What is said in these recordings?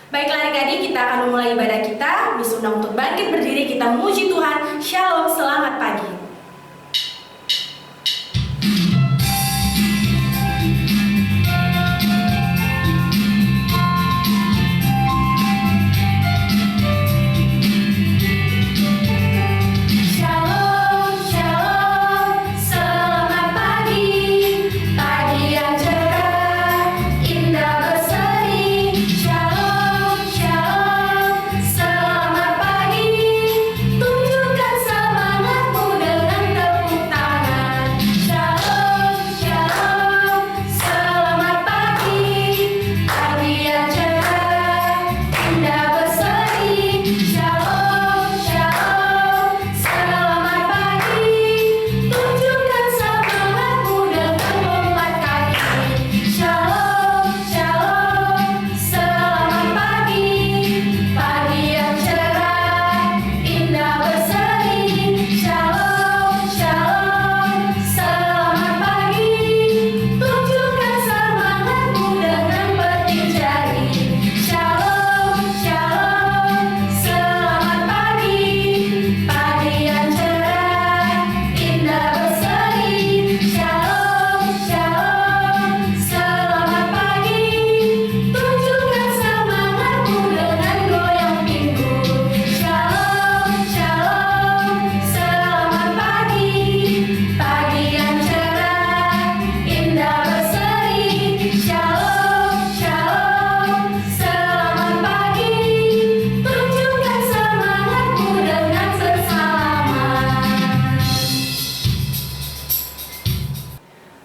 Baiklah adik-adik, kita akan memulai ibadah kita. Miss undang untuk bangkit berdiri, kita memuji Tuhan. Shalom, selamat pagi.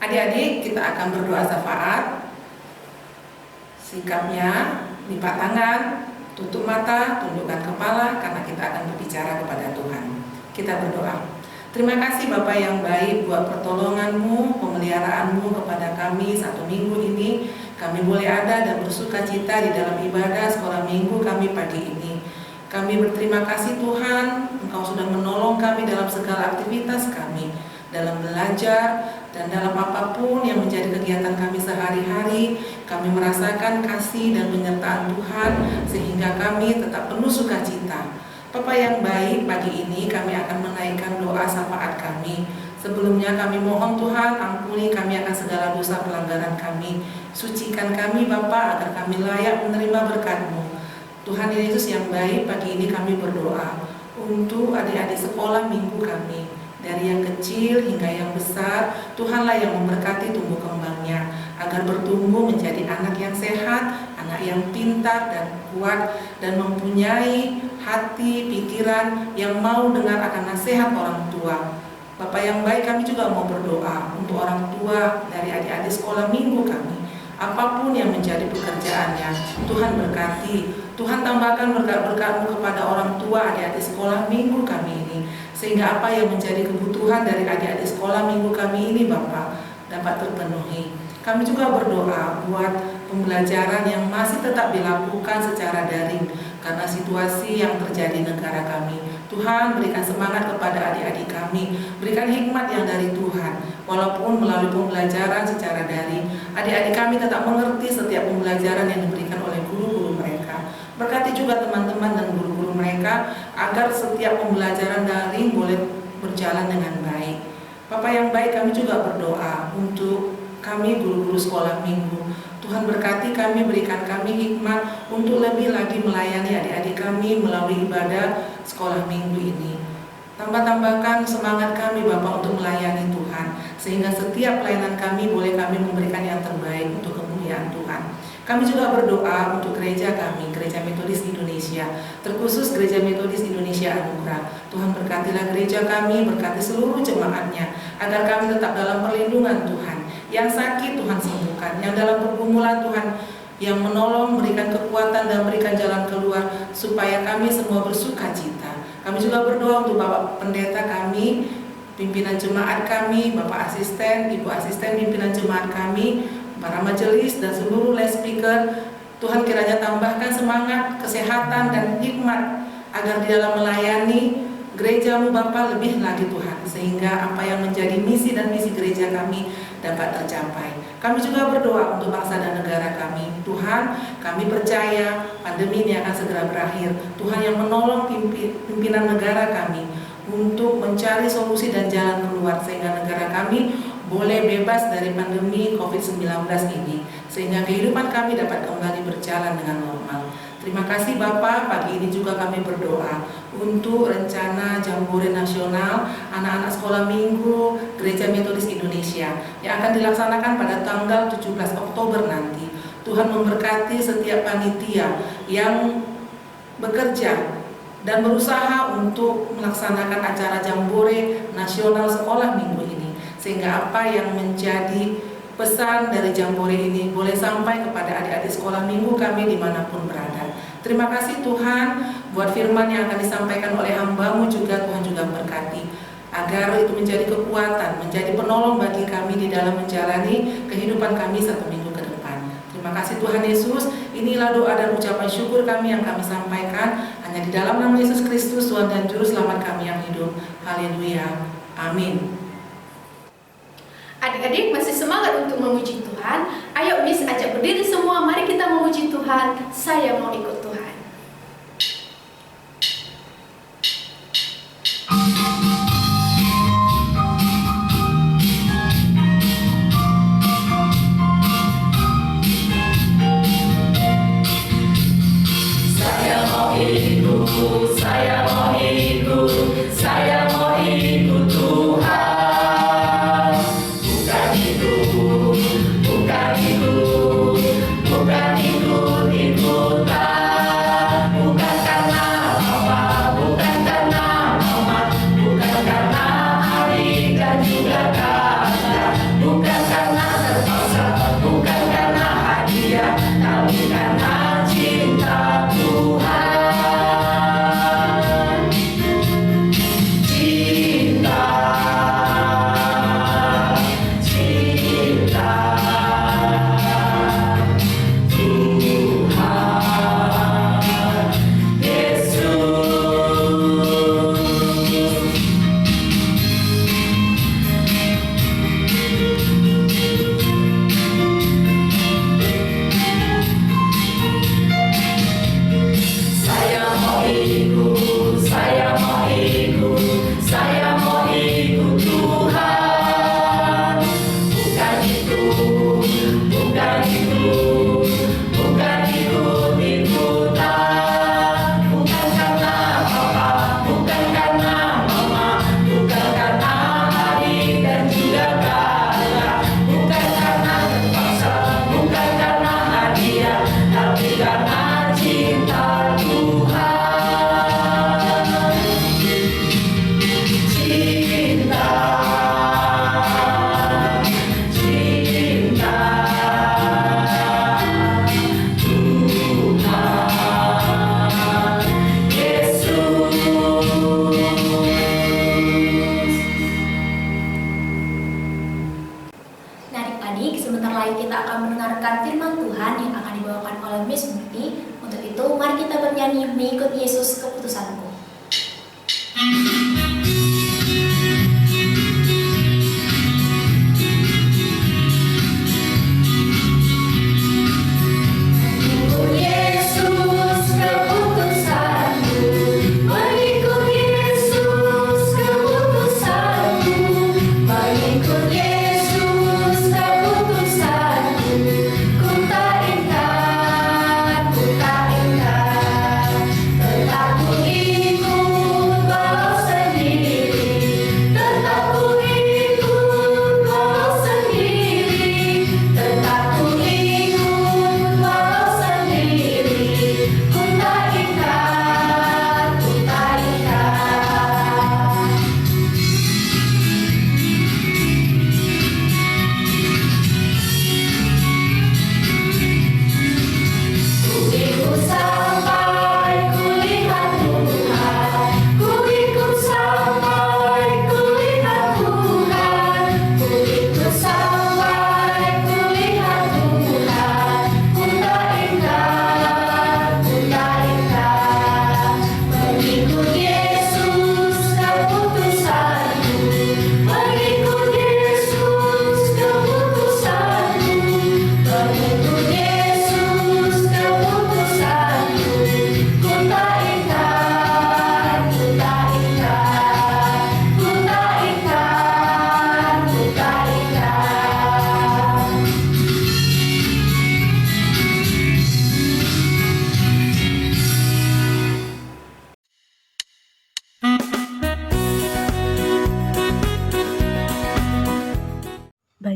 Adik-adik, kita akan berdoa syafaat. Sikapnya, lipat tangan, tutup mata, tundukkan kepala, karena kita akan berbicara kepada Tuhan. Kita berdoa. Terima kasih Bapak yang baik buat pertolongan-Mu, pemeliharaanmu kepada kami 1 minggu ini. Kami boleh ada dan bersuka cita di dalam ibadah sekolah minggu kami pagi ini. Kami berterima kasih Tuhan, Engkau sudah menolong kami dalam segala aktivitas kami, dalam belajar, dan dalam apapun yang menjadi kegiatan kami sehari-hari. Kami merasakan kasih dan penyertaan Tuhan, sehingga kami tetap penuh sukacita. Bapa yang baik, pagi ini kami akan menaikkan doa syafaat kami. Sebelumnya kami mohon Tuhan, ampuni kami akan segala dosa pelanggaran kami. Sucikan kami Bapa, agar kami layak menerima berkat-Mu. Tuhan Yesus yang baik, pagi ini kami berdoa untuk adik-adik sekolah minggu kami. Dari yang kecil hingga yang besar, Tuhanlah yang memberkati tumbuh kembangnya, agar bertumbuh menjadi anak yang sehat, anak yang pintar dan kuat, dan mempunyai hati, pikiran yang mau dengar akan nasihat orang tua. Bapak yang baik, kami juga mau berdoa untuk orang tua dari adik-adik sekolah minggu kami. Apapun yang menjadi pekerjaannya, Tuhan berkati. Tuhan tambahkan berkat-berkat-Mu kepada orang tua adik-adik sekolah minggu kami ini, sehingga apa yang menjadi kebutuhan dari adik-adik sekolah minggu kami ini Bapak dapat terpenuhi. Kami juga berdoa buat pembelajaran yang masih tetap dilakukan secara daring karena situasi yang terjadi di negara kami. Tuhan, berikan semangat kepada adik-adik kami, berikan hikmat yang dari Tuhan. Walaupun melalui pembelajaran secara daring, adik-adik kami tetap mengerti setiap pembelajaran yang diberikan oleh guru-guru mereka. Berkati juga teman-teman dan guru-guru mereka, agar setiap pembelajaran daring boleh berjalan dengan baik. Bapak yang baik, kami juga berdoa untuk kami guru-guru sekolah minggu. Tuhan berkati kami, berikan kami hikmat untuk lebih lagi melayani adik-adik kami melalui ibadah sekolah minggu ini. Tambahkan semangat kami Bapak untuk melayani Tuhan, sehingga setiap pelayanan kami boleh kami memberikan yang terbaik untuk kemuliaan Tuhan. Kami juga berdoa untuk gereja kami, Gereja Metodis Indonesia, terkhusus Gereja Metodis Indonesia Anugerah. Tuhan berkatilah gereja kami, berkati seluruh jemaatnya, agar kami tetap dalam perlindungan Tuhan. Yang sakit Tuhan sembuhkan, yang dalam pergumulan Tuhan yang menolong, berikan kekuatan dan berikan jalan keluar, supaya kami semua bersuka cita. Kami juga berdoa untuk Bapak Pendeta kami, pimpinan jemaat kami, Bapak Asisten, Ibu Asisten pimpinan jemaat kami, para majelis dan seluruh lay speaker. Tuhan kiranya tambahkan semangat, kesehatan dan hikmat, agar di dalam melayani gereja-Mu Bapa lebih lagi Tuhan, sehingga apa yang menjadi misi dan misi gereja kami dapat tercapai. Kami juga berdoa untuk bangsa dan negara kami. Tuhan, kami percaya pandemi ini akan segera berakhir. Tuhan yang menolong pimpinan negara kami untuk mencari solusi dan jalan keluar sehingga negara kami boleh bebas dari pandemi COVID-19 ini, sehingga kehidupan kami dapat kembali berjalan dengan normal. Terima kasih Bapak, pagi ini juga kami berdoa untuk rencana Jambore Nasional anak-anak sekolah minggu Gereja Metodis Indonesia yang akan dilaksanakan pada tanggal 17 Oktober nanti. Tuhan memberkati setiap panitia yang bekerja dan berusaha untuk melaksanakan acara Jambore Nasional Sekolah Minggu ini, sehingga apa yang menjadi pesan dari Jambore ini boleh sampai kepada adik-adik sekolah minggu kami dimanapun berada. Terima kasih Tuhan buat firman yang akan disampaikan oleh hamba-Mu juga Tuhan juga berkati, agar itu menjadi kekuatan, menjadi penolong bagi kami di dalam menjalani kehidupan kami satu minggu ke depan. Terima kasih Tuhan Yesus. Inilah doa dan ucapan syukur kami yang kami sampaikan hanya di dalam nama Yesus Kristus, Tuhan dan Juru Selamat kami yang hidup. Haleluya. Amin. Adik-adik masih semangat untuk memuji Tuhan? Ayo Miss ajak berdiri semua, mari kita memuji Tuhan. Saya mau ikut Tuhan. Saya mau ikut, saya mau ikut, saya mau ikut Tuhan. Bukan ikut-ikutan, bukan karena apa, bukan karena mama, bukan karena adik dan juga kakak, bukan karena terpaksa, bukan karena hadiah, tapi karena cinta Tuhan. Cinta, cinta Mengikut Yesus keputusanku. Tetap ku ikut walau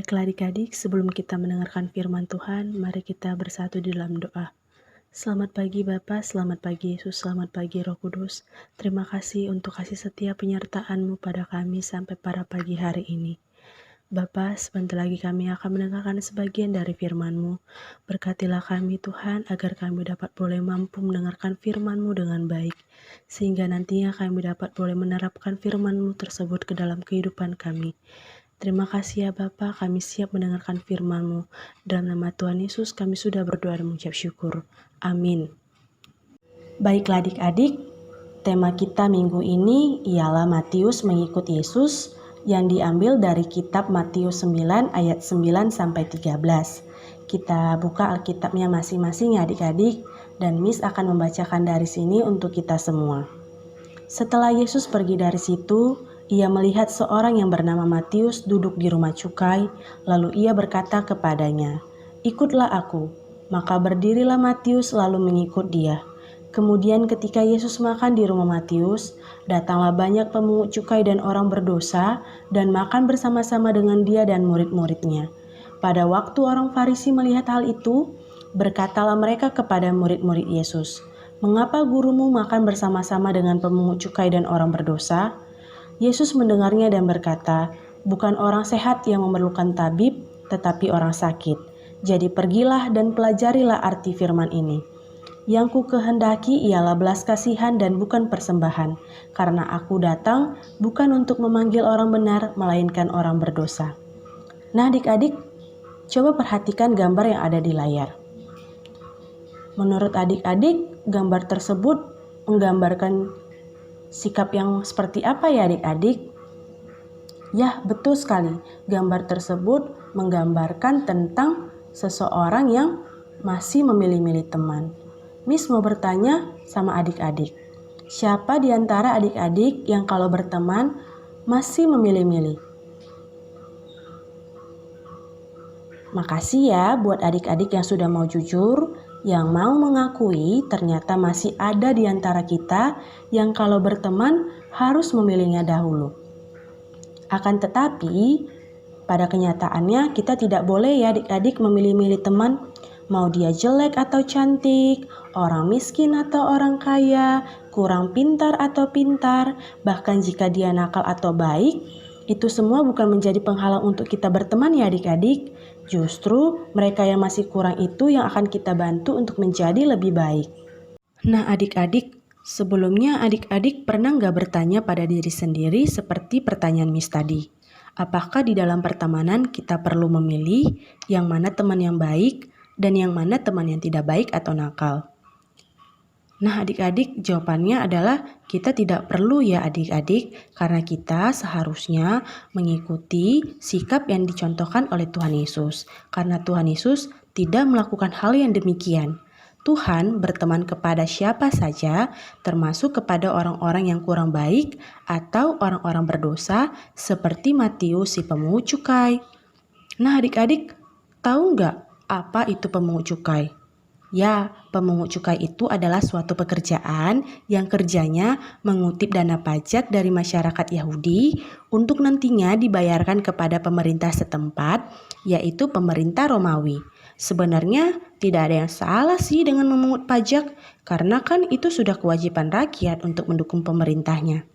Baiklah adik-adik, sebelum kita mendengarkan firman Tuhan, mari kita bersatu di dalam doa. Selamat pagi Bapa, selamat pagi Yesus, selamat pagi Roh Kudus. Terima kasih untuk kasih setia penyertaan-Mu pada kami sampai pada pagi hari ini. Bapa, sebentar lagi kami akan mendengarkan sebagian dari firman-Mu. Berkatilah kami Tuhan, agar kami dapat boleh mampu mendengarkan firman-Mu dengan baik, sehingga nantinya kami dapat boleh menerapkan firman-Mu tersebut ke dalam kehidupan kami. Terima kasih ya Bapa, kami siap mendengarkan firman-Mu. Dalam nama Tuhan Yesus kami sudah berdoa dan mengucap syukur. Amin. Baiklah adik-adik, tema kita minggu ini ialah Matius mengikut Yesus yang diambil dari kitab Matius 9 ayat 9 sampai 13. Kita buka Alkitabnya masing-masing ya adik-adik, dan Miss akan membacakan dari sini untuk kita semua. Setelah Yesus pergi dari situ, ia melihat seorang yang bernama Matius duduk di rumah cukai, lalu ia berkata kepadanya, "Ikutlah aku." Maka berdirilah Matius lalu mengikut dia. Kemudian ketika Yesus makan di rumah Matius, datanglah banyak pemungut cukai dan orang berdosa dan makan bersama-sama dengan dia dan murid-muridnya. Pada waktu orang Farisi melihat hal itu, berkatalah mereka kepada murid-murid Yesus, "Mengapa gurumu makan bersama-sama dengan pemungut cukai dan orang berdosa?" Yesus mendengarnya dan berkata, "Bukan orang sehat yang memerlukan tabib, tetapi orang sakit. Jadi pergilah dan pelajarilah arti firman ini. Yang ku kehendaki ialah belas kasihan dan bukan persembahan, karena aku datang bukan untuk memanggil orang benar, melainkan orang berdosa." Nah adik-adik, coba perhatikan gambar yang ada di layar. Menurut adik-adik, gambar tersebut menggambarkan sikap yang seperti apa ya adik-adik? Ya, betul sekali. Gambar tersebut menggambarkan tentang seseorang yang masih memilih-milih teman. Miss mau bertanya sama adik-adik. Siapa di antara adik-adik yang kalau berteman masih memilih-milih? Makasih ya buat adik-adik yang sudah mau jujur, yang mau mengakui ternyata masih ada di antara kita yang kalau berteman harus memilihnya dahulu. Akan tetapi, pada kenyataannya kita tidak boleh ya adik-adik memilih-milih teman, mau dia jelek atau cantik, orang miskin atau orang kaya, kurang pintar atau pintar, bahkan jika dia nakal atau baik, itu semua bukan menjadi penghalang untuk kita berteman ya adik-adik. Justru mereka yang masih kurang itu yang akan kita bantu untuk menjadi lebih baik. Nah adik-adik, sebelumnya adik-adik pernah nggak bertanya pada diri sendiri seperti pertanyaan Miss tadi? Apakah di dalam pertemanan kita perlu memilih yang mana teman yang baik dan yang mana teman yang tidak baik atau nakal? Nah adik-adik, jawabannya adalah kita tidak perlu ya adik-adik, karena kita seharusnya mengikuti sikap yang dicontohkan oleh Tuhan Yesus. Karena Tuhan Yesus tidak melakukan hal yang demikian. Tuhan berteman kepada siapa saja, termasuk kepada orang-orang yang kurang baik atau orang-orang berdosa seperti Matius si pemungut cukai. Nah adik-adik, tahu nggak apa itu pemungut cukai? Ya, pemungut cukai itu adalah suatu pekerjaan yang kerjanya mengutip dana pajak dari masyarakat Yahudi untuk nantinya dibayarkan kepada pemerintah setempat, yaitu pemerintah Romawi. Sebenarnya tidak ada yang salah sih dengan memungut pajak, karena kan itu sudah kewajiban rakyat untuk mendukung pemerintahnya.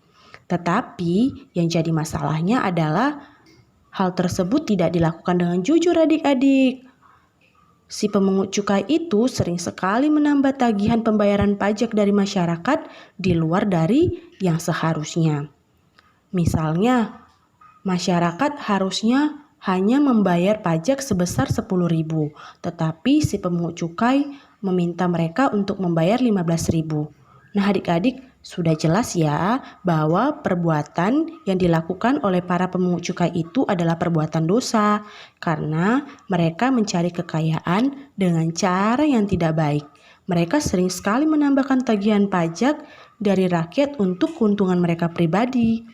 Tetapi yang jadi masalahnya adalah hal tersebut tidak dilakukan dengan jujur adik-adik. Si pemungut cukai itu sering sekali menambah tagihan pembayaran pajak dari masyarakat di luar dari yang seharusnya. Misalnya, masyarakat harusnya hanya membayar pajak sebesar 10.000, tetapi si pemungut cukai meminta mereka untuk membayar 15.000. Nah adik-adik, sudah jelas ya bahwa perbuatan yang dilakukan oleh para pemungut cukai itu adalah perbuatan dosa karena mereka mencari kekayaan dengan cara yang tidak baik. Mereka sering sekali menambahkan tagihan pajak dari rakyat untuk keuntungan mereka pribadi.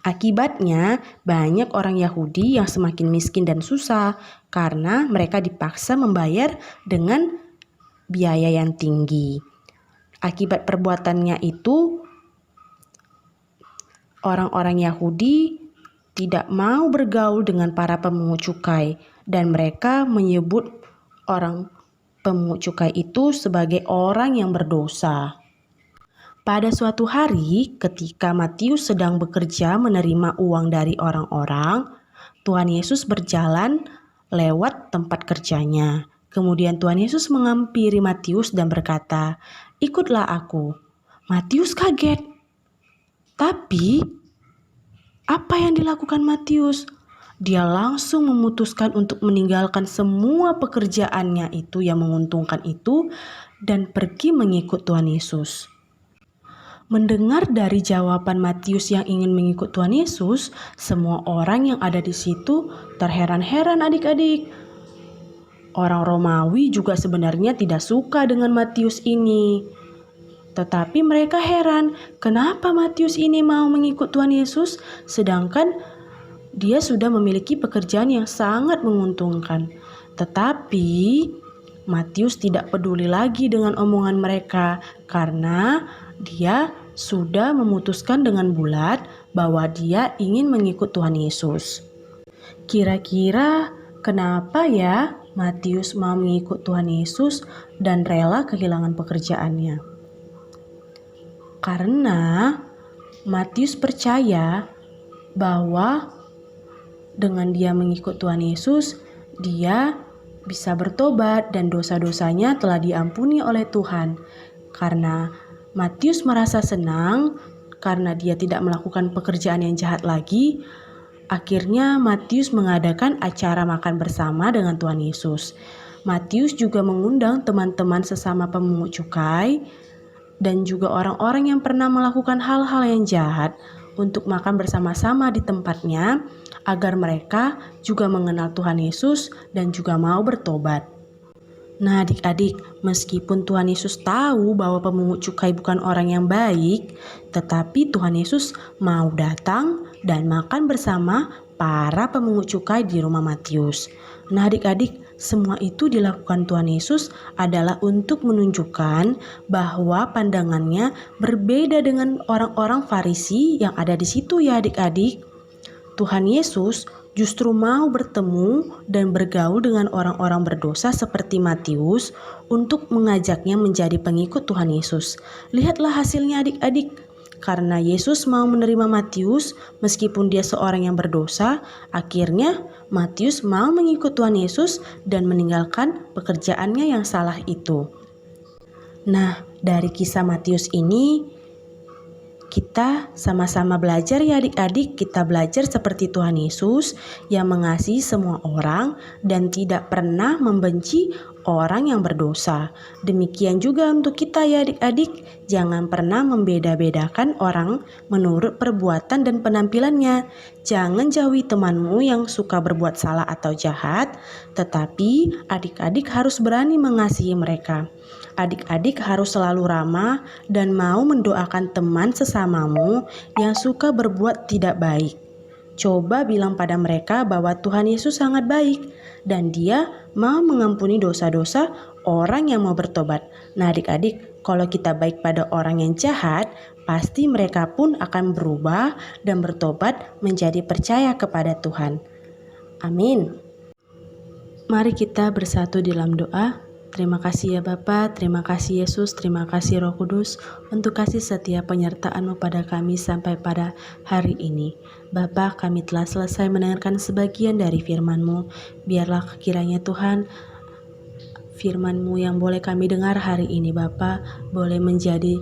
Akibatnya banyak orang Yahudi yang semakin miskin dan susah karena mereka dipaksa membayar dengan biaya yang tinggi. Akibat perbuatannya itu, orang-orang Yahudi tidak mau bergaul dengan para pemungut cukai, dan mereka menyebut orang pemungut cukai itu sebagai orang yang berdosa. Pada suatu hari, ketika Matius sedang bekerja menerima uang dari orang-orang, Tuhan Yesus berjalan lewat tempat kerjanya. Kemudian Tuhan Yesus menghampiri Matius dan berkata, "Ikutlah aku." Matius kaget. Tapi, apa yang dilakukan Matius? Dia langsung memutuskan untuk meninggalkan semua pekerjaannya itu yang menguntungkan itu dan pergi mengikut Tuhan Yesus. Mendengar dari jawaban Matius yang ingin mengikut Tuhan Yesus, semua orang yang ada di situ terheran-heran adik-adik. Orang Romawi juga sebenarnya tidak suka dengan Matius ini. Tetapi mereka heran, kenapa Matius ini mau mengikut Tuhan Yesus sedangkan dia sudah memiliki pekerjaan yang sangat menguntungkan. Tetapi Matius tidak peduli lagi dengan omongan mereka karena dia sudah memutuskan dengan bulat bahwa dia ingin mengikut Tuhan Yesus. Kira-kira kenapa ya Matius mau mengikut Tuhan Yesus dan rela kehilangan pekerjaannya? Karena Matius percaya bahwa dengan dia mengikut Tuhan Yesus, dia bisa bertobat dan dosa-dosanya telah diampuni oleh Tuhan. Karena Matius merasa senang karena dia tidak melakukan pekerjaan yang jahat lagi. Akhirnya Matius mengadakan acara makan bersama dengan Tuhan Yesus. Matius juga mengundang teman-teman sesama pemungut cukai dan juga orang-orang yang pernah melakukan hal-hal yang jahat untuk makan bersama-sama di tempatnya agar mereka juga mengenal Tuhan Yesus dan juga mau bertobat. Nah adik-adik, meskipun Tuhan Yesus tahu bahwa pemungut cukai bukan orang yang baik, tetapi Tuhan Yesus mau datang dan makan bersama para pemungut cukai di rumah Matius. Nah adik-adik, semua itu dilakukan Tuhan Yesus adalah untuk menunjukkan bahwa pandangannya berbeda dengan orang-orang Farisi yang ada di situ ya adik-adik. Tuhan Yesus justru mau bertemu dan bergaul dengan orang-orang berdosa seperti Matius untuk mengajaknya menjadi pengikut Tuhan Yesus. Lihatlah hasilnya adik-adik. Karena Yesus mau menerima Matius meskipun dia seorang yang berdosa, akhirnya Matius mau mengikut Tuhan Yesus dan meninggalkan pekerjaannya yang salah itu. Nah, dari kisah Matius ini kita sama-sama belajar ya adik-adik, kita belajar seperti Tuhan Yesus yang mengasihi semua orang dan tidak pernah membenci orang yang berdosa. Demikian juga untuk kita ya adik-adik, jangan pernah membeda-bedakan orang menurut perbuatan dan penampilannya. Jangan jauhi temanmu yang suka berbuat salah atau jahat, tetapi adik-adik harus berani mengasihi mereka. Adik-adik harus selalu ramah dan mau mendoakan teman sesamamu yang suka berbuat tidak baik. Coba bilang pada mereka bahwa Tuhan Yesus sangat baik dan Dia mau mengampuni dosa-dosa orang yang mau bertobat. Nah adik-adik, kalau kita baik pada orang yang jahat, pasti mereka pun akan berubah dan bertobat menjadi percaya kepada Tuhan. Amin. Mari kita bersatu dalam doa. Terima kasih ya Bapa, terima kasih Yesus, terima kasih Roh Kudus untuk kasih setia penyertaan-Mu pada kami sampai pada hari ini. Bapa, kami telah selesai mendengarkan sebagian dari firman-Mu. Biarlah kiranya Tuhan, firman-Mu yang boleh kami dengar hari ini Bapa, boleh menjadi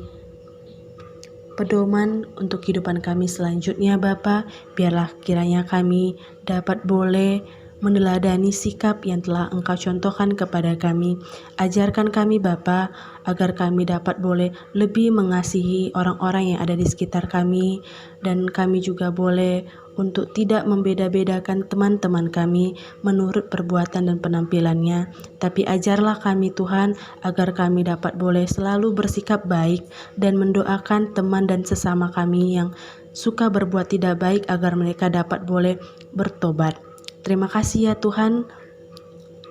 pedoman untuk kehidupan kami selanjutnya Bapa. Biarlah kiranya kami dapat boleh meneladani sikap yang telah Engkau contohkan kepada kami. Ajarkan kami Bapa, agar kami dapat boleh lebih mengasihi orang-orang yang ada di sekitar kami, dan kami juga boleh untuk tidak membeda-bedakan teman-teman kami menurut perbuatan dan penampilannya. Tapi ajarlah kami Tuhan, agar kami dapat boleh selalu bersikap baik dan mendoakan teman dan sesama kami yang suka berbuat tidak baik agar mereka dapat boleh bertobat. Terima kasih ya Tuhan.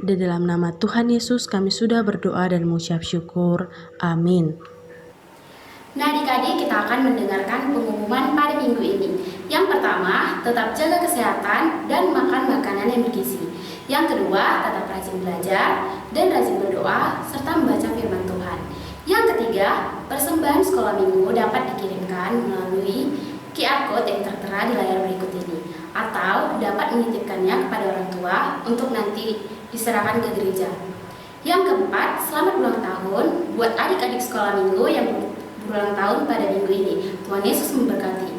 Di dalam nama Tuhan Yesus kami sudah berdoa dan mengucap syukur. Amin. Nah, adik-adik, kita akan mendengarkan pengumuman pada minggu ini. Yang pertama, tetap jaga kesehatan dan makan makanan yang bergizi. Yang kedua, tetap rajin belajar dan rajin berdoa serta membaca firman Tuhan. Yang ketiga, persembahan sekolah minggu dapat dikirimkan melalui QR Code yang tertera di layar berikut ini, atau dapat menitipkannya kepada orang tua untuk nanti diserahkan ke gereja. Yang keempat, selamat ulang tahun buat adik-adik sekolah minggu yang berulang tahun pada minggu ini. Tuhan Yesus memberkati.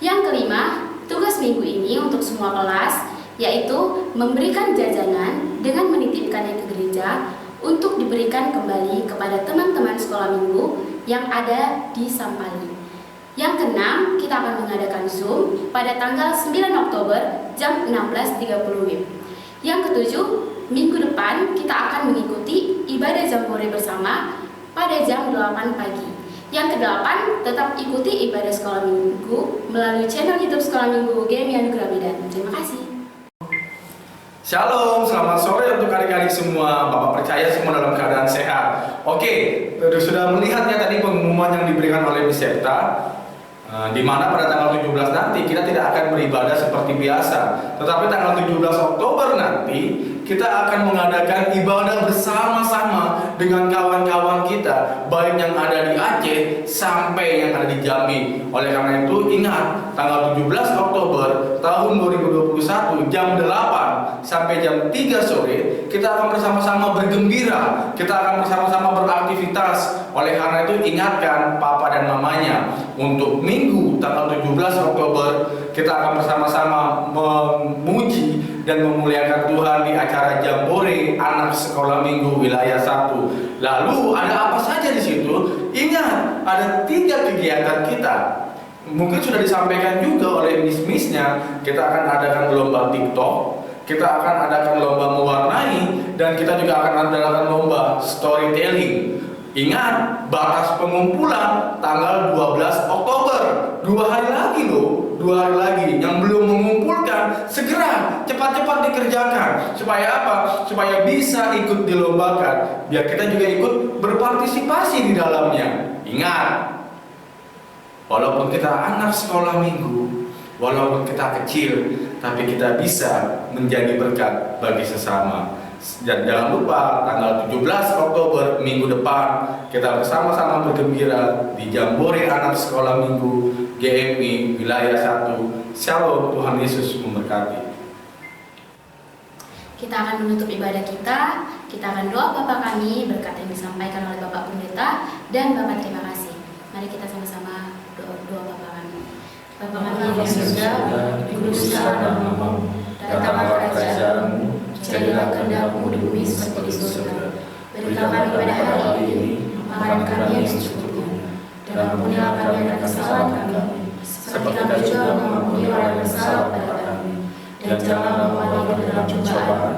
Yang kelima, tugas minggu ini untuk semua kelas, yaitu memberikan jajanan dengan menitipkannya ke gereja untuk diberikan kembali kepada teman-teman sekolah minggu yang ada di Sampali. Yang keenam, kita akan mengadakan Zoom pada tanggal 9 Oktober jam 16.30 WIB. Yang ketujuh, minggu depan kita akan mengikuti ibadah Jambore bersama pada jam 8 pagi. Yang kedelapan, tetap ikuti ibadah sekolah minggu melalui channel YouTube Sekolah Minggu UGM Anugerah Medan. Terima kasih. Shalom, selamat sore untuk adik-adik semua. Bapak percaya semua dalam keadaan sehat. Oke, sudah melihatnya tadi pengumuman yang diberikan oleh Miss Septa, di mana pada tanggal 17 nanti kita tidak akan beribadah seperti biasa, tetapi tanggal 17 Oktober nanti kita akan mengadakan ibadah bersama-sama dengan kawan-kawan kita, baik yang ada di Aceh sampai yang ada di Jambi. Oleh karena itu ingat, tanggal 17 Oktober tahun 2021 jam 8 sampai jam 3 sore kita akan bersama-sama bergembira, kita akan bersama-sama beraktivitas. Oleh karena itu ingatkan papa dan mamanya untuk minggu tanggal 17 Oktober kita akan bersama-sama memuji dan memuliakan Tuhan di acara Jambore Anak Sekolah Minggu Wilayah 1. Lalu ada apa saja di situ? Ingat, ada 3 kegiatan kita. Mungkin sudah disampaikan juga oleh miss-missnya. Kita akan adakan lomba TikTok, kita akan adakan lomba mewarnai, dan kita juga akan adakan lomba storytelling. Ingat, batas pengumpulan tanggal 12 Oktober. 2 hari lagi loh, 2 hari lagi. Yang belum mengumpulkan, segera, cepat-cepat dikerjakan. Supaya apa? Supaya bisa ikut dilombakan. Biar kita juga ikut berpartisipasi di dalamnya. Ingat, walaupun kita anak sekolah minggu, walaupun kita kecil, tapi kita bisa menjadi berkat bagi sesama. Dan jangan lupa tanggal 17 Oktober minggu depan kita bersama-sama bergembira di Jambore Anak Sekolah Minggu GMI Wilayah 1. Shalom, Tuhan Yesus memberkati. Kita akan menutup ibadah kita. Kita akan doa Bapa kami, berkat yang disampaikan oleh Bapak Pendeta dan Bapak terima kasih. Mari kita sama-sama doa Bapa kami. Bapa kami di surga, dikuduskanlah namamu, datanglah kerajaanmu, jadilah kehendak-Mu di bumi seperti di surga. Berikan kami pada hari ini makanan kami yang secukupnya, dan ampunilah kami akan kesalahan kami, seperti kami juga mengampuni orang yang bersalah pada kami. Dan janganlah membawa kami ke dalam cobaan,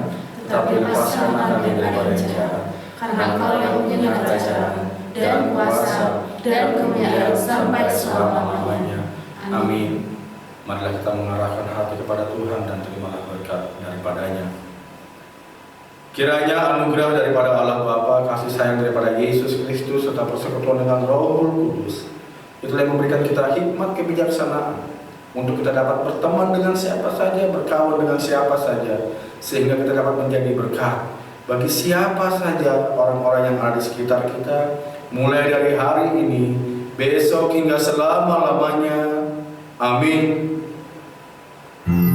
tetapi lepaskan kami dari jahat. Karena Engkau yang punya kerajaan dan kuasa dan kemuliaan sampai selama-lamanya. Amin. Marilah kita mengarahkan hati kepada Tuhan dan terimalah berkat daripadanya. Kiranya anugerah daripada Allah Bapa, kasih sayang daripada Yesus Kristus, serta persekutuan dengan Roh Kudus, itulah yang memberikan kita hikmat kebijaksanaan untuk kita dapat berteman dengan siapa saja, berkawan dengan siapa saja, sehingga kita dapat menjadi berkat bagi siapa saja orang-orang yang ada di sekitar kita, mulai dari hari ini, besok hingga selama-lamanya. Amin. Terima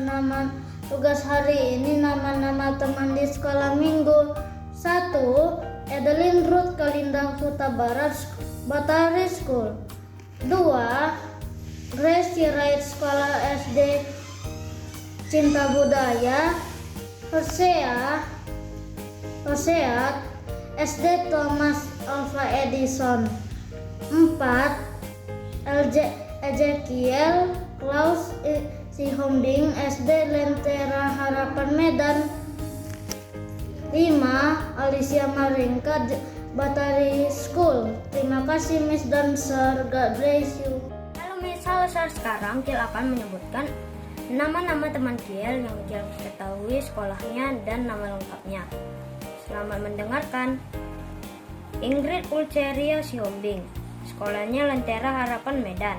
nama tugas hari ini nama-nama teman di sekolah minggu. 1. Edelyn Ruth Kalinda Huta Barat Batari School. 2. Grace Wright Sekolah SD Cinta Budaya. Hosea SD Thomas Alva Edison. 4. Ezekiel Klaus Sihombing SD Lentera Harapan Medan. 5. Alicia Maringka Batari School. Terima kasih Miss dan Sir, God bless you. Halo Miss, halo Sir. Sekarang Kiel akan menyebutkan nama-nama teman Kiel yang Kiel ketahui sekolahnya dan nama lengkapnya. Selamat mendengarkan. Ingrid Ulceria Sihombing, sekolahnya Lentera Harapan Medan.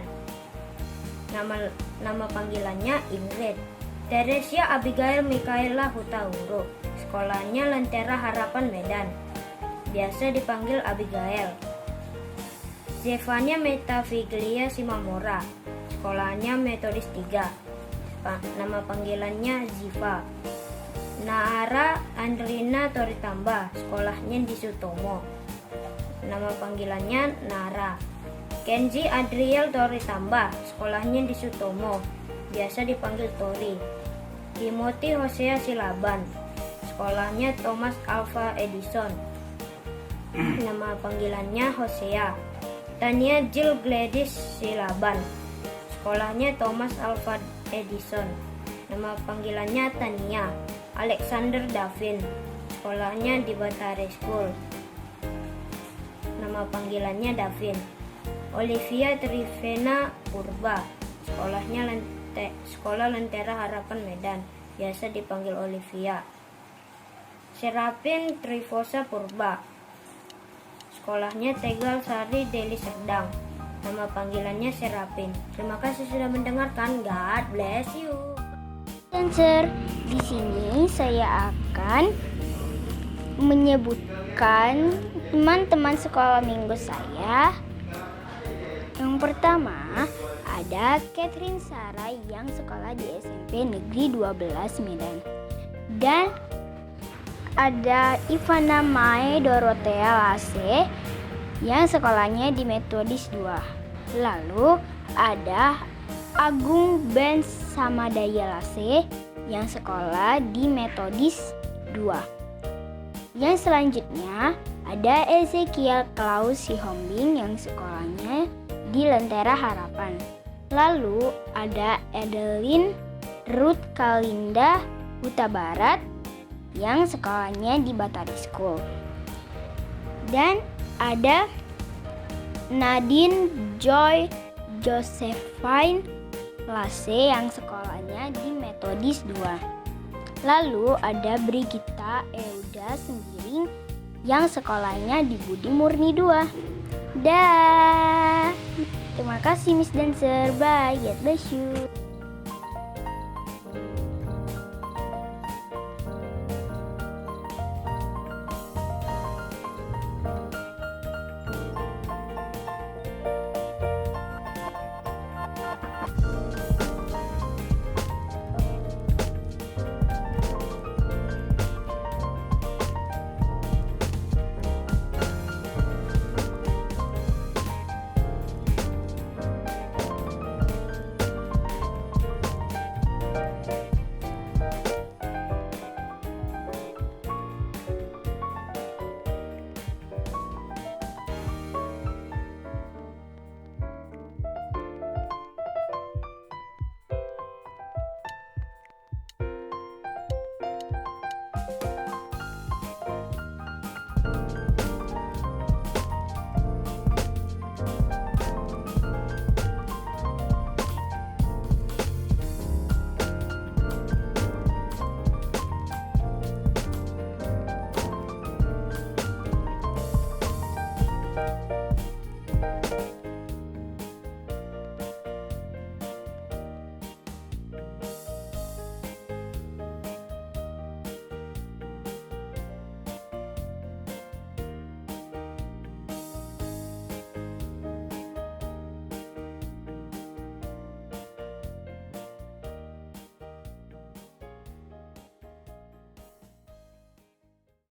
Nama panggilannya Ingrid. Teresia Abigail Mikaela Hutauro, sekolahnya Lentera Harapan Medan. Biasa dipanggil Abigail. Zevania Metaviglia Simamora, sekolahnya Metodis 3. Nama panggilannya Ziva. Naara Andrina Toritamba, sekolahnya di Sutomo. Nama panggilannya Nara. Kenji Adriel Toritamba, sekolahnya di Sutomo. Biasa dipanggil Tori. Timothy Hosea Silaban, sekolahnya Thomas Alva Edison. Nama panggilannya Hosea. Tania Jill Gladys Silaban, sekolahnya Thomas Alva Edison. Nama panggilannya Tania. Alexander Davin, sekolahnya di Batari School. Nama panggilannya Davin. Olivia Trivena Purba, sekolahnya Sekolah Lentera Harapan Medan. Biasa dipanggil Olivia. Serapin Trifosa Purba, sekolahnya Tegal Sari Deli Serdang. Nama panggilannya Serapin. Terima kasih sudah mendengarkan. God bless you. Dancer, di sini saya akan menyebutkan teman-teman sekolah minggu saya. Yang pertama ada Catherine Sarah yang sekolah di SMP Negeri 12 Medan. Dan ada Ivana Mai Dorothea Lase yang sekolahnya di Metodis 2. Lalu ada Agung Ben Samadaya Lase yang sekolah di Metodis 2. Yang selanjutnya ada Ezekiel Klaus Sihombing yang sekolahnya di Lentera Harapan. Lalu ada Edelyn Ruth Kalinda Huta Barat yang sekolahnya di Batari School. Dan ada Nadine Joy Josephine Lase yang sekolahnya di Metodis 2. Lalu ada Brigita Euda Sembiring yang sekolahnya di Budi Murni 2. Dah. Terima kasih Miss Dancer. Bye. God bless you.